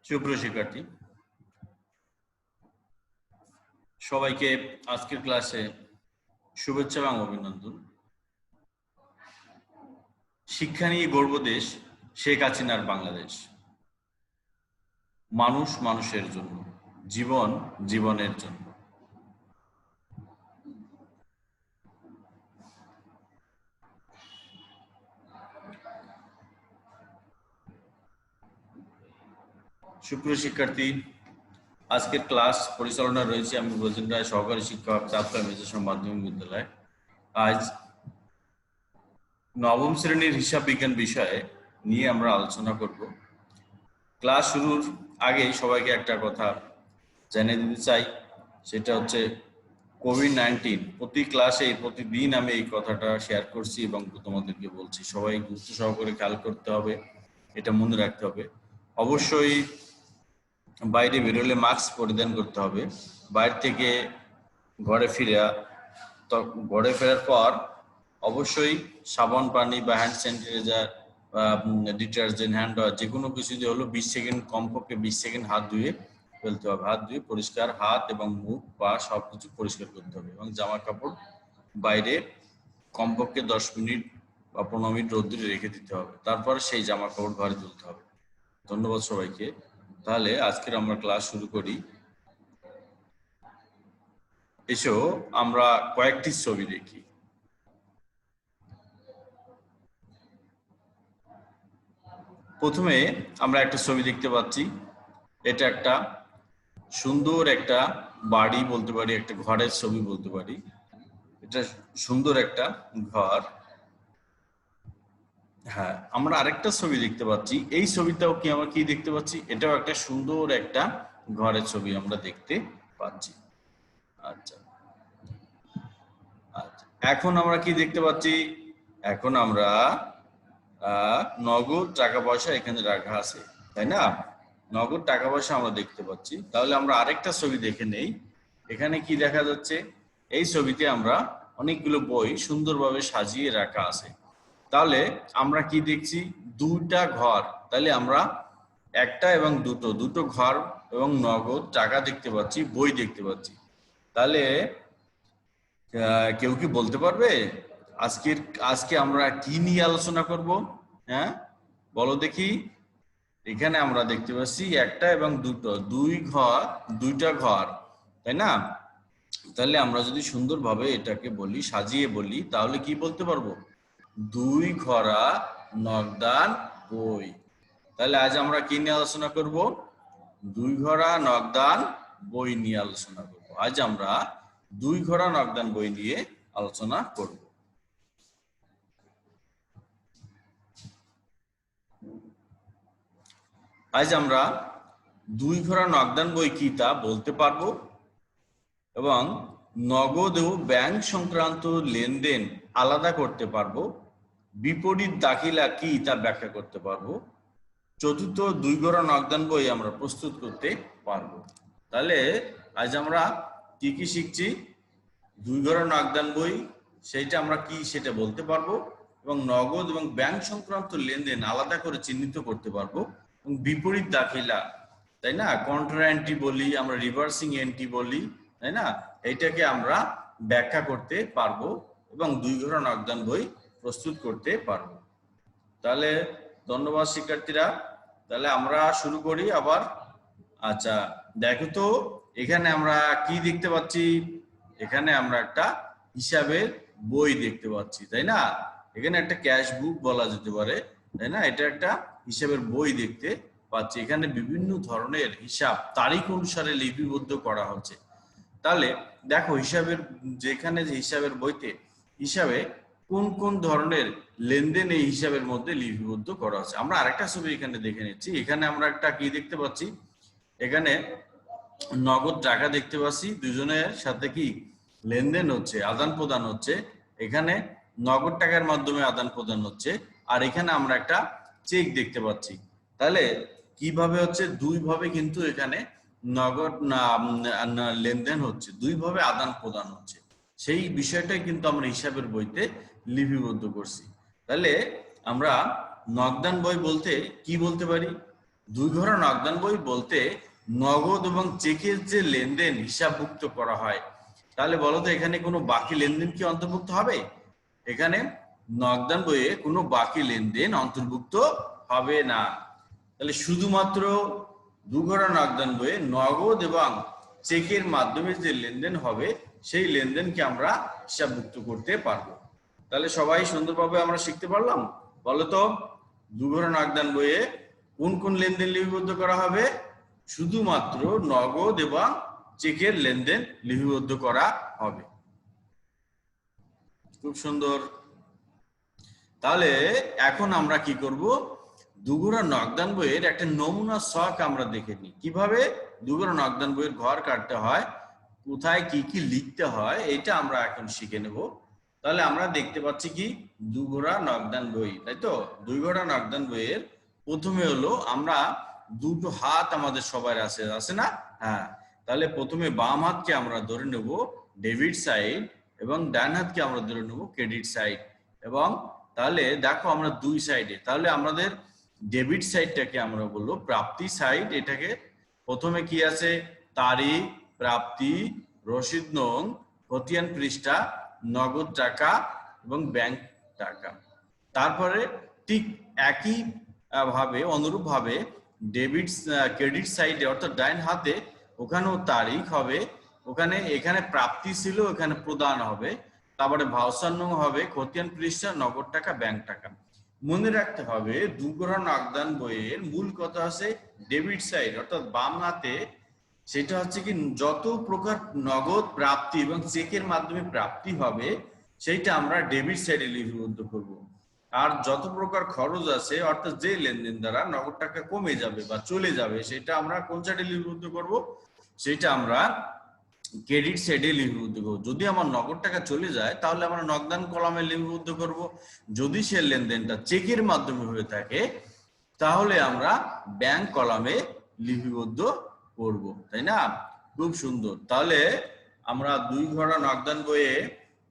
সুপ্রিয় শিক্ষার্থী, সবাইকে আজকের ক্লাসে শুভেচ্ছা এবং অভিনন্দন। শিক্ষা নিয়ে গর্ব দেশ শেখ হাসিনার বাংলাদেশ। মানুষ মানুষের জন্য, জীবন জীবনের জন্য। সুপ্রিয় শিক্ষার্থী, আজকের ক্লাস পরিচালনা রয়েছে আমি ব্রজেন রায়, সহকারী শিক্ষক, চাঁদপাই মেজেশ্বর মাধ্যমিক বিদ্যালয়। আজ নবম শ্রেণীর হিসাব বিজ্ঞান বিষয়ে নিয়ে আমরা আলোচনা করব। ক্লাস শুরুর আগে সবাইকে একটা কথা জানিয়ে দিতে চাই, সেটা হচ্ছে কোভিড-19। প্রতি ক্লাসে প্রতিদিন আমি এই কথাটা শেয়ার করছি এবং তোমাদেরকে বলছি, সবাই গুরুত্ব সহকারে খেয়াল করতে হবে, এটা মনে রাখতে হবে। অবশ্যই বাইরে বেরোলে মাস্ক পরিধান করতে হবে। বাইরে থেকে ঘরে ফেরার পর অবশ্যই সাবান পানি বা হ্যান্ড স্যানিটাইজার বা ডিটারজেন্ট, হ্যান্ড ওয়াশ, যে কোনো কিছু দিয়ে হলো 20 সেকেন্ড, কমপক্ষে 20 সেকেন্ড হাত ধুয়ে ফেলতে হবে। হাত ধুয়ে পরিষ্কার হাত এবং মুখ পা সবকিছু পরিষ্কার করতে হবে এবং জামা কাপড় বাইরে কমপক্ষে 10 মিনিট বা 15 মিনিট রোদ্দুরে রেখে দিতে হবে। তারপর সেই জামা কাপড় ঘরে তুলতে হবে। ধন্যবাদ সবাইকে। তাহলে আজকের আমরা ক্লাস শুরু করি। এসো আমরা কয়েকটি ছবি দেখি। প্রথমে আমরা একটা ছবি দেখতে পাচ্ছি। এটা একটা সুন্দর একটা বাড়ি বলতে পারি, একটা ঘরের ছবি বলতে পারি। এটা সুন্দর একটা ঘর। হ্যাঁ, আমরা আরেকটা ছবি দেখতে পাচ্ছি। এই ছবিটাও কি আমরা কি দেখতে পাচ্ছি? এটাও একটা সুন্দর একটা ঘরের ছবি আমরা দেখতে পাচ্ছি। আচ্ছা আচ্ছা, এখন আমরা কি দেখতে পাচ্ছি? এখন আমরা নগদ টাকা পয়সা এখানে রাখা আছে, তাই না? নগদ টাকা পয়সা আমরা দেখতে পাচ্ছি। তাহলে আমরা আরেকটা ছবি দেখে নেই। এখানে কি দেখা যাচ্ছে? এই ছবিতে আমরা অনেকগুলো বই সুন্দরভাবে সাজিয়ে রাখা আছে। তাহলে আমরা কি দেখছি? দুইটা ঘর। তাহলে আমরা একটা এবং দুটো ঘর এবং নগদ টাকা দেখতে পাচ্ছি, বই দেখতে পাচ্ছি। তাহলে কেউ কি বলতে পারবে আজকে আমরা কি নিয়ে আলোচনা করব? হ্যাঁ, বলো দেখি। এখানে আমরা দেখতে পাচ্ছি একটা এবং দুইটা ঘর, তাই না? তাহলে আমরা যদি সুন্দরভাবে এটাকে বলি, সাজিয়ে বলি, তাহলে কি বলতে পারবো? দুই ঘরা নগদান বই। তাহলে আজ আমরা কি নিয়ে আলোচনা করব? দুই ঘরা নগদান বই নিয়ে আলোচনা করব। আজ আমরা দুই ঘরা নগদান বই নিয়ে আলোচনা করব। আজ আমরা দুই ঘরা নগদান বই কি তা বলতে পারবো এবং নগদ ও ব্যাংক সংক্রান্ত লেনদেন আলাদা করতে পারবো। বিপরীত দাখিলা কি তা ব্যাখ্যা করতে পারবো। চতুর্থ, দুই ঘরা নগদান বই আমরা প্রস্তুত করতে পারবো। তাহলে আজ আমরা কি কি শিখছি? দুই ঘরা নগদান বই সেইটা আমরা কি সেটা বলতে পারবো এবং নগদ এবং ব্যাংক সংক্রান্ত লেনদেন আলাদা করে চিহ্নিত করতে পারবো এবং বিপরীত দাখিলা, তাই না, কন্ট্রা এন্ট্রি বলি আমরা, রিভার্সিং এন্ট্রি বলি, তাই না, এইটাকে আমরা ব্যাখ্যা করতে পারবো এবং দুই ঘরা নগদান বই প্রস্তুত করতে পারবো। তাহলে ধন্যবাদ শিক্ষার্থীরা। তাহলে আমরা শুরু করি আবার। আচ্ছা, দেখো তো এখানে আমরা কি দেখতে পাচ্ছি? এখানে আমরা একটা হিসাবের বই দেখতে পাচ্ছি, তাই না? এখানে একটা ক্যাশ বুক বলা যেতে পারে, তাই না? এটা একটা হিসাবের বই দেখতে পাচ্ছি। এখানে বিভিন্ন ধরনের হিসাব তারিখ অনুসারে লিপিবদ্ধ করা হচ্ছে। তাহলে দেখো হিসাবের যেখানে যে হিসাবের বইতে হিসাবে কোন কোন ধরনের লেনদেন এই হিসাবের মধ্যে লিপিবদ্ধ করা হচ্ছে। আমরা আরেকটা ছবি এখানে দেখে নিচ্ছি। এখানে আমরা একটা কি দেখতে পাচ্ছি? এখানে নগদ টাকা দেখতে পাচ্ছি, দুজনের সাথে কি লেনদেন হচ্ছে, আদান প্রদান হচ্ছে। এখানে নগদ টাকার মাধ্যমে আদান প্রদান হচ্ছে, আর এখানে আমরা একটা চেক দেখতে পাচ্ছি। তাহলে কিভাবে হচ্ছে? দুইভাবে কিন্তু এখানে নগদ লেনদেন হচ্ছে, দুইভাবে আদান প্রদান হচ্ছে। সেই বিষয়টাই কিন্তু আমরা হিসাবের বইতে লিপিবদ্ধ করছি। তাহলে আমরা নগদান বই বলতে কি বলতে পারি? দুই ঘোড়া নগদান বই বলতে নগদ এবং চেকের যে লেনদেন হিসাবভুক্ত করা হয়। তাহলে বলো তো এখানে কোনো বাকি লেনদেন কি অন্তর্ভুক্ত হবে? এখানে নগদান বইয়ে কোনো বাকি লেনদেন অন্তর্ভুক্ত হবে না। তাহলে শুধুমাত্র দুঘোড়া নগদান বইয়ে নগদ এবং চেকের মাধ্যমে যে লেনদেন হবে সেই লেনদেনকে আমরা হিসাবভুক্ত করতে পারবো। তাহলে সবাই সুন্দরভাবে আমরা শিখতে পারলাম। বলতো দুঘোড়া নগদান বইয়ে কোন কোন লেনদেন লিপিবদ্ধ করা হবে? শুধুমাত্র নগদ এবং চেকের লেনদেন লিপিবদ্ধ করা হবে। খুব সুন্দর। তাহলে এখন আমরা কি করব? দুঘোড়া নগদান বইয়ের একটা নমুনা ছক আমরা দেখে নিই, কিভাবে দুঘোড়া নগদান বইয়ের ঘর কাটতে হয়, কোথায় কি কি লিখতে হয়, এটা আমরা এখন শিখে নেব। তাহলে আমরা দেখতে পাচ্ছি কি দুঘোড়া নগদান বই, তাই তো? দুই ঘোড়া নগদান বইয়ের প্রথমে হলো আমরা দুটো হাত আমাদের সবার আছে না? হ্যাঁ, তাহলে প্রথমে বাম হাতকে আমরা ধরে নেব ডেবিট সাইড এবং ডান হাতকে আমরা ধরে নেব ক্রেডিট সাইড। এবং তাহলে দেখো আমরা দুই সাইডে, তাহলে আমাদের ডেবিট সাইডটাকে আমরা বলবো প্রাপ্তি সাইড। এটাকে প্রথমে কি আছে? তারিখ, প্রাপ্তি, রসিদ নং, খতিয়ান পৃষ্ঠা, নগদ টাকা এবং ব্যাংক টাকা। তারপরে ঠিক একই ভাবে অনুরূপ ভাবে ডেবিট ক্রেডিট সাইডে অর্থাৎ ডাইন হাতে ওখানেও তারিখ হবে, এখানে প্রাপ্তি ছিল, এখানে প্রদান হবে, তারপরে ভাউচার নং হবে, খতিয়ান পৃষ্ঠা, নগদ টাকা, ব্যাংক টাকা। মনে রাখতে হবে দুঘোড়া নগদান বইয়ের মূল কথা আছে ডেবিট সাইড অর্থাৎ বাম হাতে, সেটা হচ্ছে কি যত প্রকার নগদ প্রাপ্তি এবং চেকের মাধ্যমে প্রাপ্তি হবে সেইটা আমরা ডেবিট সাইডে লিপিবদ্ধ করব। আর যত প্রকার খরচ আছে অর্থাৎ যে লেনদেন দ্বারা নগদ টাকা কমে যাবে বা চলে যাবে সেটা আমরা কোন সাইডে লিপিবদ্ধ করব? সেটা আমরা ক্রেডিট সাইডে লিপিবদ্ধ করব। যদি আমার নগদ টাকা চলে যায় তাহলে আমরা নগদান কলামে লিপিবদ্ধ করব। যদি সে লেনদেনটা চেকের মাধ্যমে হয়ে থাকে তাহলে আমরা ব্যাংক কলামে লিপিবদ্ধ করব, তাই না? খুব সুন্দর। তাহলে আমরা দুই ঘোড়া নগদান বইয়ে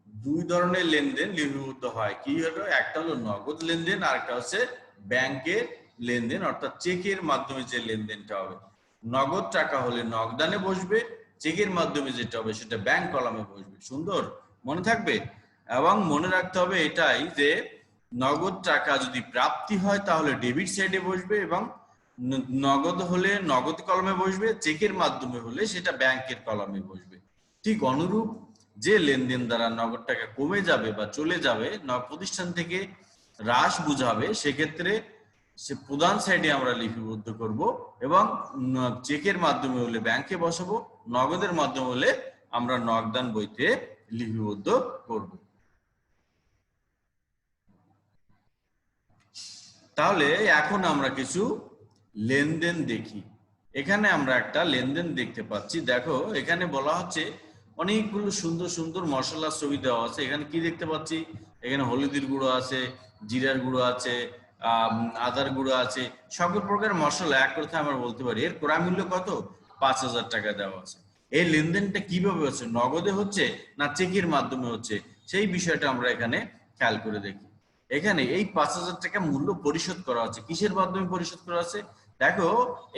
দুই ধরনের লেনদেন লিপিবদ্ধ হয়। কি হলো? একটা হলো নগদ লেনদেন আর একটা হচ্ছে ব্যাংকের লেনদেন অর্থাৎ চেকের মাধ্যমে যে লেনদেনটা হবে। নগদ টাকা হলে নগদানে বসবে, চেকের মাধ্যমে যেটা হবে সেটা ব্যাংক কলামে বসবে। সুন্দর, মনে থাকবে। এবং মনে রাখতে হবে এটাই যে নগদ টাকা যদি প্রাপ্তি হয় তাহলে ডেবিট সাইডে বসবে এবং নগদ হলে নগদ কলামে বসবে, চেকের মাধ্যমে হলে সেটা ব্যাংকের কলামে বসবে। ঠিক অনুরূপ যে লেনদেন দ্বারা নগদ টাকা কমে যাবে বা চলে যাবে, প্রতিষ্ঠান থেকে হ্রাস বুঝাবে, সেক্ষেত্রে সে প্রধান সাইডে আমরা লিপিবদ্ধ করব এবং চেকের মাধ্যমে হলে ব্যাংকে বসাবো, নগদের মাধ্যমে হলে আমরা নগদান বইতে লিপিবদ্ধ করব। তাহলে এখন আমরা কিছু লেনদেন দেখি। এখানে আমরা একটা লেনদেন দেখতে পাচ্ছি। দেখো এখানে বলা হচ্ছে অনেকগুলো সুন্দর সুন্দর মশলার ছবি দেওয়া আছে। এখানে কি দেখতে পাচ্ছি? এখানে হলুদের গুঁড়ো আছে, জিরার গুঁড়ো আছে, আদার গুঁড়ো আছে, সকল প্রকার মশলা এক কথা আমরা বলতে পারি। এর ক্রয় মূল্য কত? ৫,০০০ টাকা দেওয়া আছে। এই লেনদেনটা কিভাবে হচ্ছে? নগদে হচ্ছে না চেকের মাধ্যমে হচ্ছে? সেই বিষয়টা আমরা এখানে খেয়াল করে দেখি। এখানে এই ৫,০০০ টাকা মূল্য পরিশোধ করা হচ্ছে। কিসের মাধ্যমে পরিশোধ করা আছে? দেখো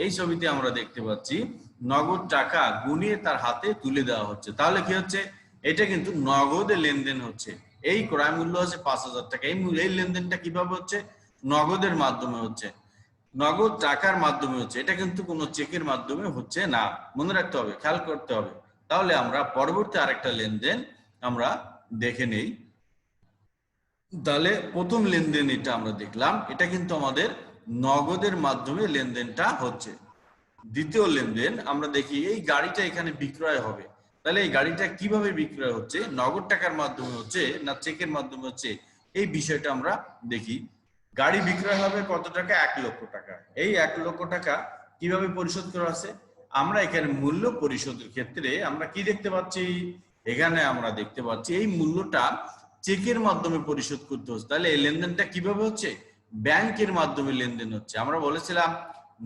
এই ছবিতে আমরা দেখতে পাচ্ছি নগদ টাকা গুনিয়ে তার হাতে তুলে দেওয়া হচ্ছে। তাহলে কি হচ্ছে? এটা কিন্তু নগদে লেনদেন হচ্ছে। এই ক্রয় মূল্য আছে ৫,০০০ টাকা। এই লেনদেনটা কিভাবে হচ্ছে? নগদের মাধ্যমে হচ্ছে, নগদ টাকার মাধ্যমে হচ্ছে। এটা কিন্তু কোনো চেকের মাধ্যমে হচ্ছে না। মনে রাখতে হবে, খেয়াল করতে হবে। তাহলে আমরা পরবর্তী আরেকটা লেনদেন আমরা দেখে নেই। তাহলে প্রথম লেনদেন এটা আমরা দেখলাম, এটা কিন্তু আমাদের নগদের মাধ্যমে লেনদেনটা হচ্ছে। দ্বিতীয় লেনদেন আমরা দেখি, এই গাড়িটা এখানে বিক্রয় হবে। তাহলে এই গাড়িটা কিভাবে বিক্রয় হচ্ছে? নগদ টাকার মাধ্যমে হচ্ছে না চেকের মাধ্যমে হচ্ছে? এই বিষয়টা আমরা দেখি। গাড়ি বিক্রয় হবে কত টাকা? ১,০০,০০০ টাকা। এই ১,০০,০০০ টাকা কিভাবে পরিশোধ করা আছে? আমরা এখানে মূল্য পরিশোধের ক্ষেত্রে আমরা কি দেখতে পাচ্ছি? এখানে আমরা দেখতে পাচ্ছি এই মূল্যটা চেকের মাধ্যমে পরিশোধ করতে হচ্ছে। তাহলে এই লেনদেনটা কিভাবে হচ্ছে? ব্যাংকের মাধ্যমে লেনদেন হচ্ছে। আমরা বলেছিলাম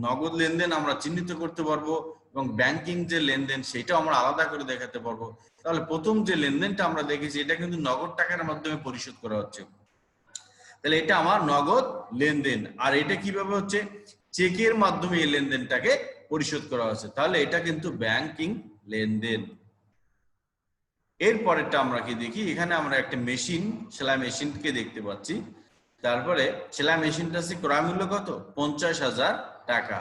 নগদ লেনদেন আমরা চিহ্নিত করতে পারবো এবং ব্যাংকিং যে লেনদেন সেটা আমরা আলাদা করে দেখাতে পারবো। তাহলে প্রথম যে লেনদেনটা আমরা দেখেছি এটা কিন্তু নগদ টাকার মাধ্যমে পরিশোধ করা হচ্ছে। তাহলে এটা আমার নগদ লেনদেন। আর এটা কিভাবে হচ্ছে? চেকের মাধ্যমে এই লেনদেনটাকে পরিশোধ করা হচ্ছে, তাহলে এটা কিন্তু ব্যাংকিং লেনদেন। এরপরেরটা আমরা কি দেখি, এখানে আমরা একটা মেশিন, সেলাই মেশিনকে দেখতে পাচ্ছি। তারপরে সেলাই মেশিনটা ক্রয় মূল্য কত? 50,000 টাকা।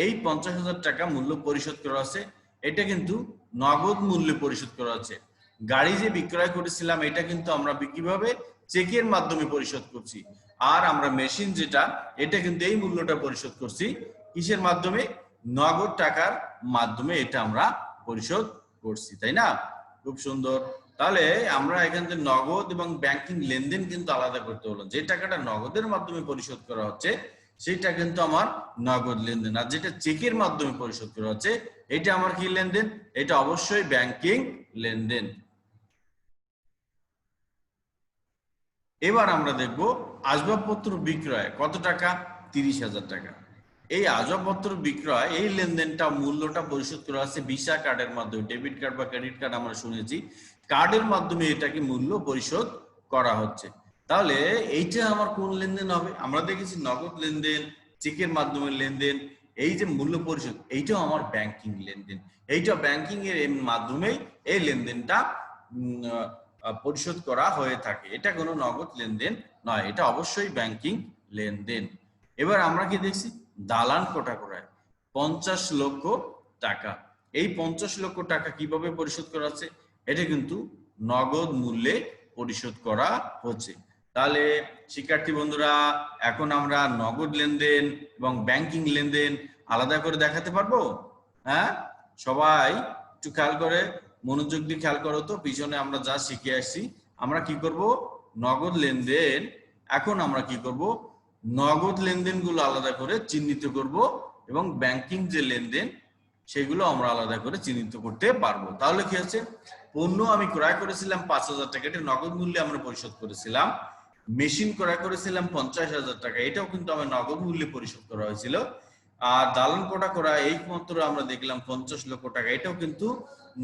এই 50,000 টাকা মূল্য পরিশোধ করা আছে, এটা কিন্তু নগদ মূল্যে পরিশোধ করা আছে। গাড়ি যে বিক্রয় করেছিলাম এটা কিন্তু আমরা কিভাবে? চেকের মাধ্যমে পরিশোধ করছি। আর আমরা মেশিন যেটা, এটা কিন্তু এই মূল্যটা পরিশোধ করছি কিসের মাধ্যমে? নগদ টাকার মাধ্যমে এটা আমরা পরিশোধ করছি, তাই না? খুব সুন্দর। তাহলে আমরা এখান থেকে নগদ এবং ব্যাংকিং লেনদেন কিন্তু আলাদা করতে হলো। যে টাকাটা নগদের মাধ্যমে পরিশোধ করা হচ্ছে সেটা কিন্তু আমার নগদ লেনদেন, আর যেটা চেকের মাধ্যমে পরিশোধ করা হচ্ছে এটা আমার কি লেনদেন? এটা অবশ্যই ব্যাংকিং লেনদেন। এবার আমরা দেখব আসবাবপত্র বিক্রয় কত টাকা? 30,000 টাকা। এই আসবাবপত্র বিক্রয় এই লেনদেনটা মূল্যটা পরিশোধ করা আছে ভিসা কার্ডের মাধ্যমে। ডেবিট কার্ড বা ক্রেডিট কার্ড আমরা শুনেছি, কার্ডের মাধ্যমে এটাকে মূল্য পরিশোধ করা হচ্ছে। তাহলে এইটা আমার কোন লেনদেন হবে? আমরা দেখেছি নগদ লেনদেন, চেকের মাধ্যমে লেনদেন, এই যে মূল্য পরিশোধ এইটাও আমার ব্যাংকিং লেনদেন। এইটা ব্যাংকিং এর মাধ্যমেই এই লেনদেনটা পরিশোধ করা হয়ে থাকে। এটা কোনো নগদ লেনদেন নয়, এটা অবশ্যই ব্যাংকিং লেনদেন। এবার আমরা কি দেখছি? দালান কোটা ক্রয় 50 লক্ষ টাকা। এই 50 লক্ষ টাকা কিভাবে পরিশোধ করা হচ্ছে? এটা কিন্তু নগদ মূল্যে পরিশোধ করা হচ্ছে। তাহলে শিক্ষার্থী বন্ধুরা, এখন আমরা নগদ লেনদেন এবং ব্যাংকিং লেনদেন আলাদা করে দেখাতে পারবো? হ্যাঁ, সবাই একটু খেয়াল করে, মনোযোগ দিয়ে খেয়াল করো তো। পিছনে আমরা যা শিখে আসছি, আমরা কি করব? নগদ লেনদেন, এখন আমরা কি করব? নগদ লেনদেন গুলো আলাদা করে চিহ্নিত করব এবং ব্যাংকিং যে লেনদেন সেগুলো আমরা আলাদা করে চিহ্নিত করতে পারবো। তাহলে কি হচ্ছে? পণ্য আমি ক্রয় করেছিলাম 5,000 টাকা, এটা নগদ মূল্যে আমরা পরিশোধ করেছিলাম। মেশিন ক্রয় করেছিলাম 50,000 টাকা, এটাও কিন্তু আমার নগদ মূল্যে পরিশোধ করা হয়েছিল। আর দালান কোটা করা এইমাত্র আমরা দেখলাম 50 লক্ষ টাকা, এটাও কিন্তু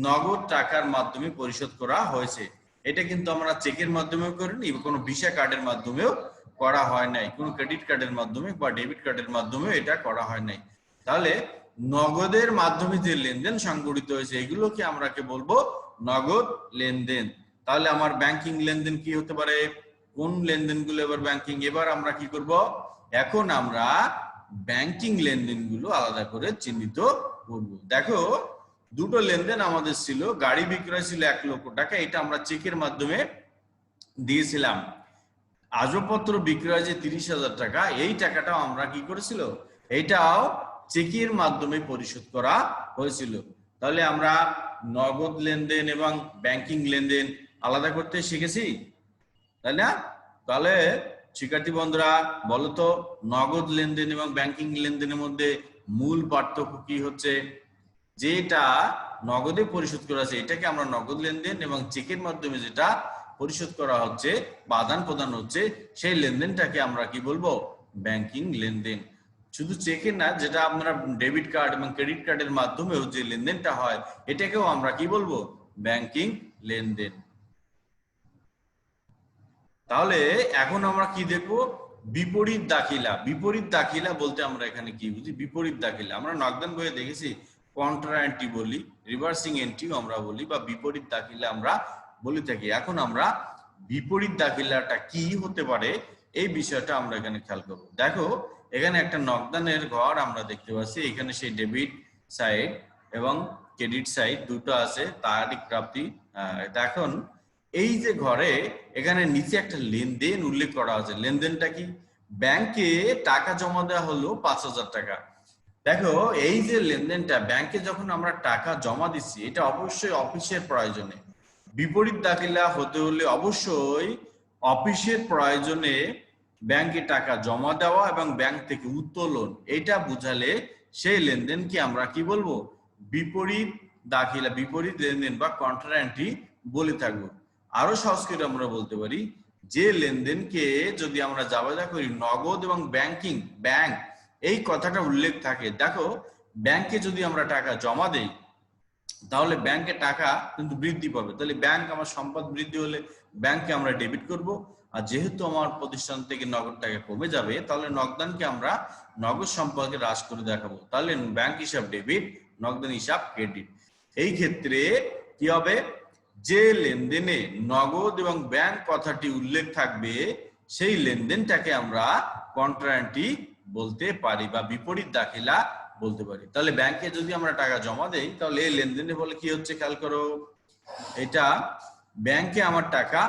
নগদ টাকার মাধ্যমে পরিশোধ করা হয়েছে। এটা কিন্তু আমরা চেকের মাধ্যমেও করিনি, কোনো ভিসা কার্ডের মাধ্যমেও করা হয় নাই, কোনো ক্রেডিট কার্ডের মাধ্যমে বা ডেবিট কার্ডের মাধ্যমে এটা করা হয় নাই। তাহলে নগদের মাধ্যমে যে লেনদেন সংগঠিত হয়েছে এগুলোকে আমরা কে বলবো? নগদ লেনদেন। তাহলে আমার ব্যাংকিং লেনদেন কি হতে পারে? কোন লেনদেনগুলো এবার ব্যাংকিং? এবার আমরা কি করব? এখন আমরা ব্যাংকিং লেনদেনগুলো আলাদা করে চিহ্নিত করব। দেখো, দুটো লেনদেন আমাদের ছিল। গাড়ি বিক্রয় ছিল 1 লক্ষ টাকা, এটা আমরা চেকের মাধ্যমে দিয়েছিলাম। আসবাবপত্র বিক্রয় যে 30,000 টাকা, এই টাকাটাও আমরা কি করেছিল? এইটাও চেকের মাধ্যমে পরিশোধ করা হয়েছিল। তাহলে আমরা নগদ লেনদেন এবং ব্যাংকিং লেনদেন আলাদা করতে শিখেছি, তাই না? তাহলে শিক্ষার্থী বন্ধুরা বলতো, নগদ লেনদেন এবং ব্যাংকিং লেনদেনের মধ্যে মূল পার্থক্য কি হচ্ছে? যেটা নগদে পরিশোধ করা আছে এটাকে আমরা নগদ লেনদেন, এবং চেকের মাধ্যমে যেটা পরিশোধ করা হচ্ছে বা আদান প্রদান হচ্ছে সেই লেনদেনটাকে আমরা কি বলবো? ব্যাংকিং লেনদেন। শুধু চেকের না, যেটা আপনারা ডেবিট কার্ড এবং ক্রেডিট কার্ডের মাধ্যমেও যে লেনদেনটা হয় এটাকেও আমরা কি বলবো? ব্যাংকিং লেনদেন। তাহলে এখন আমরা কি দেখবো? বিপরীত দাখিলা। বিপরীত দাখিলা বলতে আমরা এখানে কি বুঝি? বিপরীত দাখিলা আমরা নগদান বইয়ে দেখেছি কন্ট্রা এন্ট্রি বলি, রিভার্সিং এন্ট্রিও আমরা বলি, বা বিপরীত দাখিলা আমরা বলে থাকি। এখন আমরা বিপরীত দাখিলাটা কি হতে পারে এই বিষয়টা আমরা এখানে খেয়াল করব। দেখো, এখানে একটা নগদানের ঘর আমরা দেখতে পাচ্ছি। এখানে সেই ডেবিট সাইড এবং ক্রেডিট সাইড দুটো আছে, তারিখ প্রাপ্তি। এখন এই যে ঘরে এখানে নিচে একটা লেনদেন উল্লেখ করা আছে। লেনদেনটা কি? ব্যাংকে টাকা জমা দেওয়া হলো 5,000 টাকা। দেখো, এই যে লেনদেনটা, ব্যাংকে যখন আমরা টাকা জমা দিচ্ছি এটা অবশ্যই অফিসের প্রয়োজনে। বিপরীত দাখিলা হতে হলে অবশ্যই অফিসের প্রয়োজনে ব্যাংকে টাকা জমা দেওয়া এবং ব্যাংক থেকে উত্তোলন, এটা বুঝালে সেই লেনদেনকে আমরা কি বলবো? বিপরীত দাখিলা, বিপরীত লেনদেন বা কন্ট্রা এন্ট্রি বলে থাকবো। আরো সহজ করে আমরা বলতে পারি, যে লেনদেনকে যদি আমরা জাবেদা করি নগদ এবং ব্যাংকিং, ব্যাংক এই কথাটা উল্লেখ থাকে। দেখো, ব্যাংকে যদি আমরা টাকা জমা দেই তাহলে ব্যাংকে টাকা কিন্তু বৃদ্ধি পাবে। তাহলে ব্যাংক আমার সম্পদ বৃদ্ধি হলে ব্যাংকে আমরা ডেবিট করব, আর যেহেতু আমার প্রতিষ্ঠান থেকে নগদ টাকা কমে যাবে, তাহলে নগদানকে আমরা নগদ সম্পর্কে হ্রাস করে দেখাবো। তাহলে ব্যাংক হিসাব ডেবিট, নগদান হিসাব ক্রেডিট। এই ক্ষেত্রে কি হবে, যে লেনদেনে নগদ এবং ব্যাংক কথাটি উল্লেখ থাকবে সেই লেনদেনটাকে আমরা কন্ট্রাএন্ট্রি বলতে পারি বা বিপরীত দাখিলা বলতে পারি। তাহলে ব্যাংকে যদি আমরা টাকা জমা দেই, তাহলে এই লেনদেনের ফলে কি হচ্ছে খেয়াল করো, এটা ব্যাংকে আমার টাকা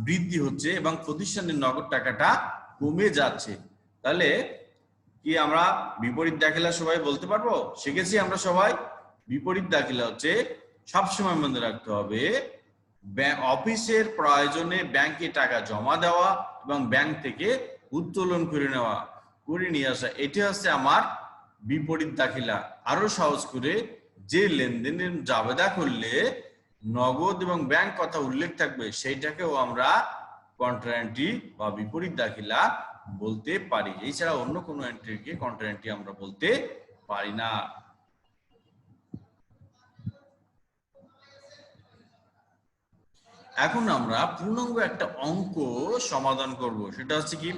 বৃদ্ধি হচ্ছে এবং প্রতিষ্ঠানের নগদ টাকাটা কমে যাচ্ছে। তাহলে কি আমরা বিপরীত দাখিলা সবাই বলতে পারবো? শিখেছি আমরা সবাই। বিপরীত দাখিলা হচ্ছে সবসময় মনে রাখতে হবে অফিসের প্রয়োজনে ব্যাংকে টাকা জমা দেওয়া এবং ব্যাংক থেকে উত্তোলন করে নেওয়া, করে নিয়ে আসা, এটি হচ্ছে আমার বিপরীত দাখিলা। আরো সহজ করে, যে লেনদেনের জাবেদা করলে নগদ এবং ব্যাংক কথা উল্লেখ থাকবে সেইটাকেও আমরা কন্ট্রাএন্ট্রি বা বিপরীত দাখিলা বলতে পারি। এছাড়া অন্য কোনো এন্ট্রিকে কন্ট্রাএন্ট্রি আমরা বলতে পারি না। এখন আমরা পূর্ণাঙ্গ একটা অঙ্ক সমাধান করব। সেটা হচ্ছে কি,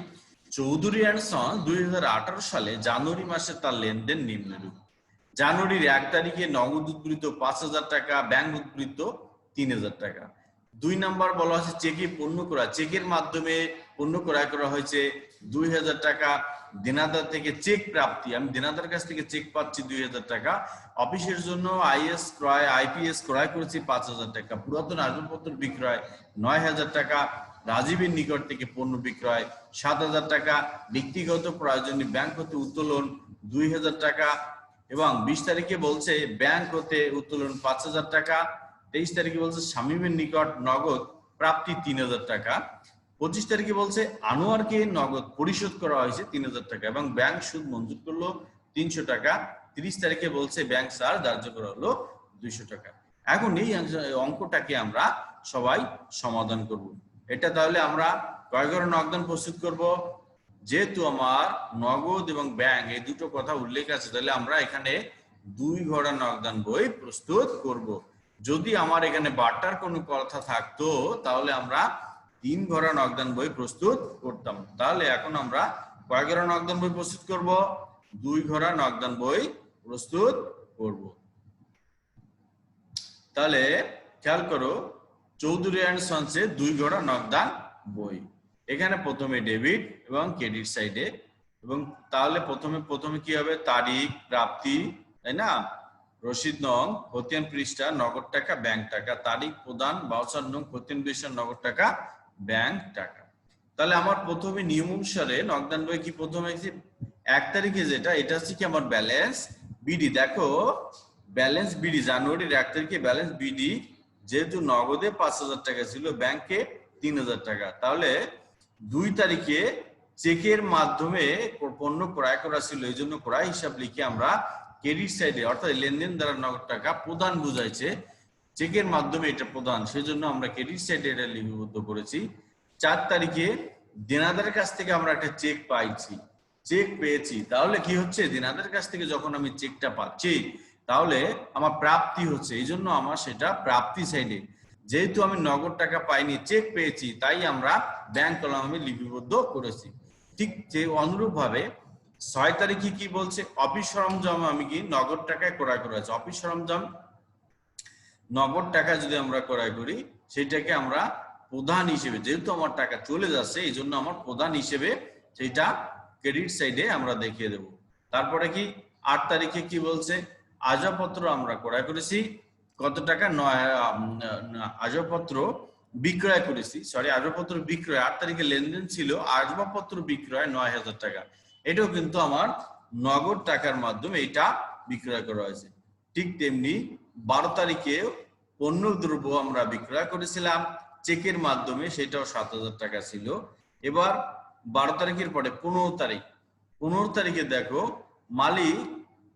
চৌধুরী অ্যান্ড সন 2018 সালে জানুয়ারি মাসে তার লেনদেন নিম্নরূপ। জানুয়ারির 1 তারিখে নগদ উদ্বৃত্ত 5,000 টাকা, ব্যাংক উদ্বৃত্ত 3,000 টাকা। 2 নাম্বার বলা হচ্ছে চেকে পণ্য ক্রয়, চেকের মাধ্যমে পণ্য ক্রয় করা হয়েছে 2,000 টাকা। দেনাদার থেকে চেক প্রাপ্তি, আমি দেনাদার কাছ থেকে চেক পাচ্ছি 2,000 টাকা। অফিসের জন্য আইএস ক্রয়, আইপিএস ক্রয় করেছি 5,000 টাকা। পুরাতন আসবাবপত্র বিক্রয় 9,000 টাকা। রাজীবের নিকট থেকে পণ্য বিক্রয় 7,000 টাকা। ব্যক্তিগত প্রয়োজনে ব্যাংক হতে উত্তোলন 2,000 টাকা। এবং 20 তারিখে বলছে ব্যাংক হতে উত্তোলন 5,000 টাকা। 23 তারিখে বলছে শামীমের নিকট নগদ প্রাপ্তি 3,000 টাকা। 25 তারিখে বলছে আনোয়ারকে নগদ পরিশোধ করা হয়েছে 3,000 টাকা এবং ব্যাংক সুদ মঞ্জুর করলো 300 টাকা। 30 তারিখে বলছে ব্যাংক চার্জ ধার্য করা হলো 200 টাকা। এখন এই অঙ্কটাকে আমরা সবাই সমাধান করব। এটা তাহলে আমরা কয় ঘর নগদান প্রস্তুত করব? যেহেতু আমার নগদ এবং ব্যাংক এই দুটো কথা উল্লেখ আছে, তাহলে আমরা এখানে 2 ঘোড়া নগদান বই প্রস্তুত করব। যদি আমার এখানে বাটার কোনো কথা থাকতো তাহলে আমরা 3 ঘোড়া নগদান বই প্রস্তুত করতাম। তাহলে এখন আমরা কয় ঘোড়া নগদান বই প্রস্তুত করব? 2 ঘোড়া নগদান বই প্রস্তুত করব। তাহলে খেয়াল করো, চৌধুরী অ্যান্ড সন্সে 2 ঘোড়া নগদান বই। এখানে প্রথমে ডেবিট এবং ক্রেডিট সাইডে, এবং তাহলে প্রথমে কি হবে, তারিখ, প্রাপ্তি, তাই না, রসিদ নং, খতিয়ান পৃষ্ঠা, নগদ টাকা, ব্যাংক টাকা, তারিখ প্রদান, ভাউচার নং, খতিয়ান পৃষ্ঠা, নগদ টাকা, ব্যাংক টাকা। তাহলে আমার প্রথমে নিয়ম অনুসারে নগদান বই কি প্রথমে 1 তারিখে যেটা, এটা হচ্ছে কি আমার ব্যালেন্স বিডি। দেখো ব্যালেন্স বিডি জানুয়ারির 1 তারিখে ব্যালেন্স বিডি, যেহেতু নগদে 5,000 টাকা ছিল, ব্যাংকে 3,000 টাকা, তাহলে 2 তারিখে চেকের মাধ্যমে পণ্য ক্রয় করা ছিল, এই জন্য ক্রয় হিসাব লিখে আমরা ক্রেডিট সাইডে, অর্থাৎ লেনদেন দ্বারা নগদ টাকা প্রদান বুঝাইছে, চেকের মাধ্যমে এটা প্রদান, সেজন্য আমরা ক্রেডিট সাইডে এটা লিপিবদ্ধ করেছি। 4 তারিখে দেনাদারের কাছ থেকে আমরা একটা চেক পাইছি, চেক পেয়েছি, তাহলে কি হচ্ছে, দেনাদারের কাছ থেকে যখন আমি চেকটা পাচ্ছি তাহলে আমার প্রাপ্তি হচ্ছে, এই জন্য আমার সেটা প্রাপ্তি সাইডে। যেহেতু আমি নগদ টাকা পাইনি, চেক পেয়েছি, তাই আমরা ব্যাংক কলামে লিপিবদ্ধ করেছি। ঠিক যে অনুরূপ ভাবে 6 তারিখে কি বলছে, অফিস সরঞ্জাম আমি কি নগদ টাকায় ক্রয় করেছি। অফিস সরঞ্জাম নগদ টাকা যদি আমরা ক্রয় করি, সেটাকে আমরা প্রধান হিসেবে, যেহেতু আমার টাকা চলে যাচ্ছে এই জন্য আমার প্রধান হিসেবে সেটা ক্রেডিট সাইডে আমরা দেখিয়ে দেব। তারপরে কি 8 তারিখে কি বলছে, আসবাবপত্র আমরা ক্রয় করেছি কত টাকা, আসবাবপত্র বিক্রয় করেছি, আসবাবপত্র বিক্রয় 8 তারিখে লেনদেন ছিল আসবাবপত্র বিক্রয় 9,000 টাকা। এটাও কিন্তু আমার নগদ টাকার মাধ্যমে এটা বিক্রয় করা হয়েছে। ঠিক তেমনি 12 তারিখে পণ্য দ্রব্য আমরা বিক্রয় করেছিলাম চেকের মাধ্যমে, সেটাও 7,000 টাকা ছিল। এবার 12 তারিখের পরে 15 তারিখে দেখো মালিক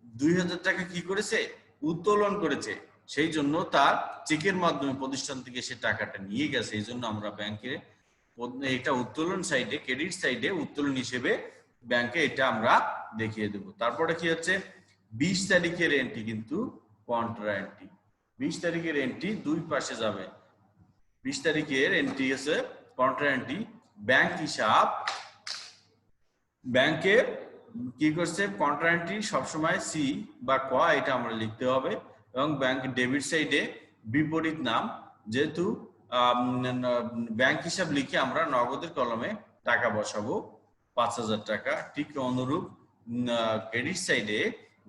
2,000 টাকা কি করেছে, উত্তোলন করেছে, সেই জন্য তার চেকের মাধ্যমে প্রতিষ্ঠান থেকে সে টাকাটা নিয়ে গেছে, এই জন্য আমরা ব্যাংকে এটা উত্তোলন সাইডে, ক্রেডিট সাইডে উত্তোলন হিসেবে ব্যাংকে এটা আমরা দেখিয়ে দেব। তারপরে কি হচ্ছে, 20 তারিখের এন্ট্রি কিন্তু কন্ট্রা এন্ট্রি। 20 তারিখের এন্ট্রি দুই পাশে যাবে। 20 তারিখের এন্ট্রি আছে কন্ট্রা এন্ট্রি ব্যাংক হিসাব, ব্যাংকের কি করছে কন্ট্রাক্টটি সবসময় সি বা ক এটা আমরা লিখতে হবে এবং ব্যাংক ডেবিট সাইডে বিপরীত নাম, যেহেতু ব্যাংক হিসাব লিখে আমরা নগদের কলমে টাকা বসাবো 5,000 টাকা, ঠিক অনুরূপ ক্রেডিট সাইডে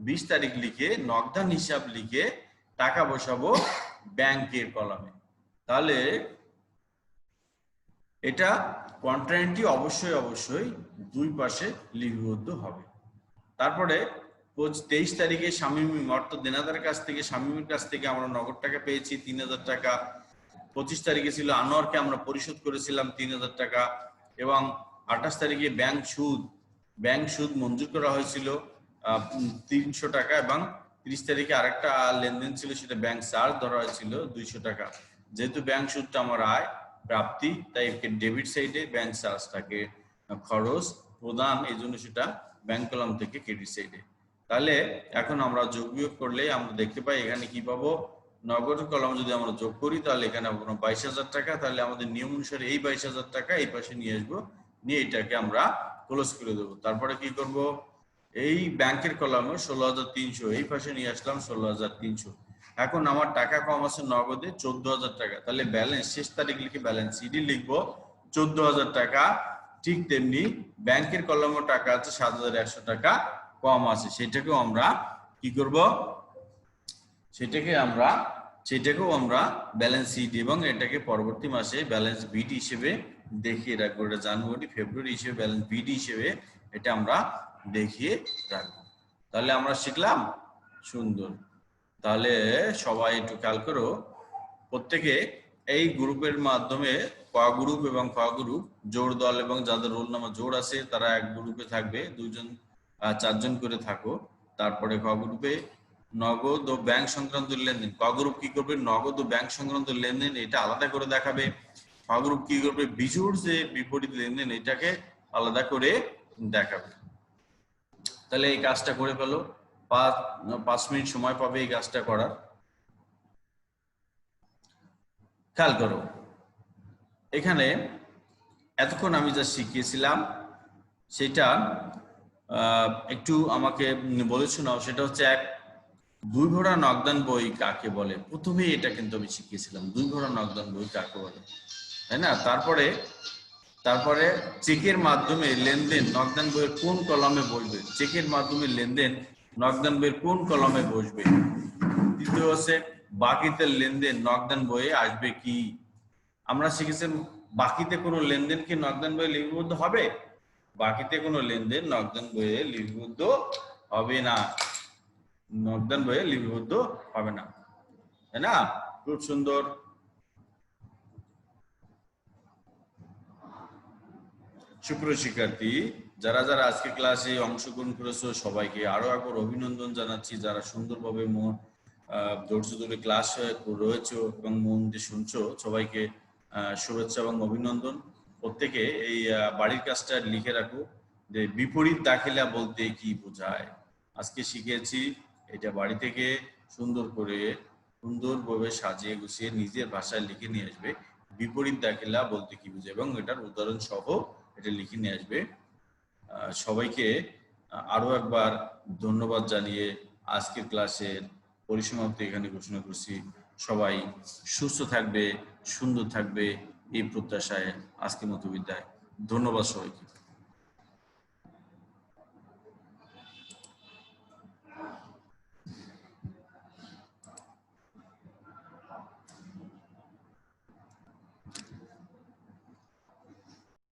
20 তারিখ লিখে নগদান হিসাব লিখে টাকা বসাবো ব্যাংকের কলমে। তাহলে এটা কন্ট্রাক্টটি অবশ্যই দুই পাশে লিপিবদ্ধ হবে। তারপরে 23 তারিখে শামীম অর্থাৎ দেনাদারের কাছ থেকে শামীমের কাছ থেকে আমরা নগদ টাকা পেয়েছি 3,000 টাকা। 25 তারিখে ছিল আনোয়ারকে আমরা পরিশোধ করেছিলাম 3,000 টাকা এবং 28 তারিখে ব্যাংক সুদ মঞ্জুর করা হয়েছিল 300 টাকা এবং 30 তারিখে আরেকটা লেনদেন ছিল, সেটা ব্যাংক চার্জ ধরা হয়েছিল 200 টাকা। যেহেতু ব্যাংক সুদটা আমার আয় প্রাপ্তি, তাই ডেবিট সাইডে ব্যাংক চার্জটাকে খরচ প্রদান, এই জন্য সেটা ব্যাংক কলাম থেকে ক্রেডিট সাইডে। তাহলে এখন আমরা যোগ বিয়োগ করলে আমরা দেখতে পাই এখানে কি পাবো, নগদ কলাম যদি আমরা যোগ করি তাহলে এখানে 22,000 টাকা। তাহলে আমাদের নিয়ম অনুসারে এই 22,000 টাকা এই পাশে নিয়ে আসবো, নিয়ে এটাকে আমরা ক্লোজ করে দেবো। তারপরে কি করব, এই ব্যাংকের কলামে 16,300 এই পাশে নিয়ে আসলাম 16,300। এখন আমার টাকা কম আছে নগদে 14,000 টাকা, তাহলে ব্যালেন্স শেষ তারিখ লিখে ব্যালেন্স সিডি লিখবো 14,000 টাকা। ঠিক তেমনি ব্যাংকের কলমে টাকা আছে 7,100 টাকা কম আছে, সেটাকেও আমরা কি করব, সেটাকেও আমরা ব্যালেন্স সিডি এবং এটাকে পরবর্তী মাসে ব্যালেন্স বিডি হিসেবে দেখিয়ে রাখবো। এটা জানুয়ারি ফেব্রুয়ারি হিসেবে ব্যালেন্স বিডি হিসেবে এটা আমরা দেখিয়ে রাখবো। তাহলে আমরা শিখলাম, সুন্দর। তাহলে সবাই একটু খেয়াল করো, প্রত্যেকে এই গ্রুপের মাধ্যমে ক গ্রুপ এবং খ গ্রুপ জোড় দল এবং যাদের রোল নাম্বার জোড় আছে তারা এক গ্রুপে থাকবে, 2-4 জন করে থাকো। তারপরে খ গ্রুপে নগদ ও ব্যাংক সংক্রান্ত লেনদেন, ক গ্রুপ কি করবে নগদ ও ব্যাংক সংক্রান্ত লেনদেন এটা আলাদা করে দেখাবে। খ গ্রুপ কি করবে বিজোড় যে বিপরীত লেনদেন এটাকে আলাদা করে দেখাবে। তাহলে এই কাজটা করে ফেলো, 5 মিনিট সময় পাবে এই কাজটা করার। খেয়াল করো, এখানে এতক্ষণ আমি যা শিখিয়েছিলাম সেটা একটু আমাকে বলে শোনাও। সেটা হচ্ছে দুই ঘোড়া নগদান বই কাকে বলে, প্রথমেই এটা কিন্তু আমি শিখিয়েছিলাম দুই ঘোড়া নগদান বই কাকে বলে, তাই না? তারপরে চেকের মাধ্যমে লেনদেন নগদান বইয়ের কোন কলমে বসবে, চেকের মাধ্যমে লেনদেন নগদান বইয়ের কোন কলমে বসবে। তৃতীয় হচ্ছে বাকিতে লেনদেন নগদান বইয়ে আসবে কি। আমরা শিখেছি বাকিতে কোনো লেনদেন কি নগদান বইয়ে লিপিবদ্ধ হবে, বাকিতে কোনো লেনদেন নগদান বইয়ে লিপিবদ্ধ হবে না, নগদান বইয়ে লিপিবদ্ধ হবে না, তাই না? খুব সুন্দর। সুপ্রিয় শিক্ষার্থী, যারা আজকে ক্লাসে অংশগ্রহণ করেছো সবাইকে আরো একবার অভিনন্দন জানাচ্ছি। যারা সুন্দরভাবে ধৈর্য ধরে ক্লাস রয়েছে এবং মন দিয়ে শুনছো সবাইকে শুভেচ্ছা এবং অভিনন্দন। প্রত্যেকে এই বাড়ির কাজটা লিখে রাখো যে বিপরীত দাখিলা বলতে কি বোঝায়। আজকে শিখেছি এটা বাড়ি থেকে সুন্দরভাবে সাজিয়ে গুছিয়ে নিজের ভাষায় লিখে নিয়ে আসবে বিপরীত দাখিলা বলতে কি বোঝায় এবং এটার উদাহরণ সহ এটা লিখে নিয়ে আসবে। সবাইকে আরো একবার ধন্যবাদ জানিয়ে আজকের ক্লাসের পরিসমাপ্তি এখানে ঘোষণা করছি। সবাই সুস্থ থাকবে, সুন্দর থাকবে এই প্রত্যাশায় আজকের মতো বিদায়। ধন্যবাদ সবাইকে।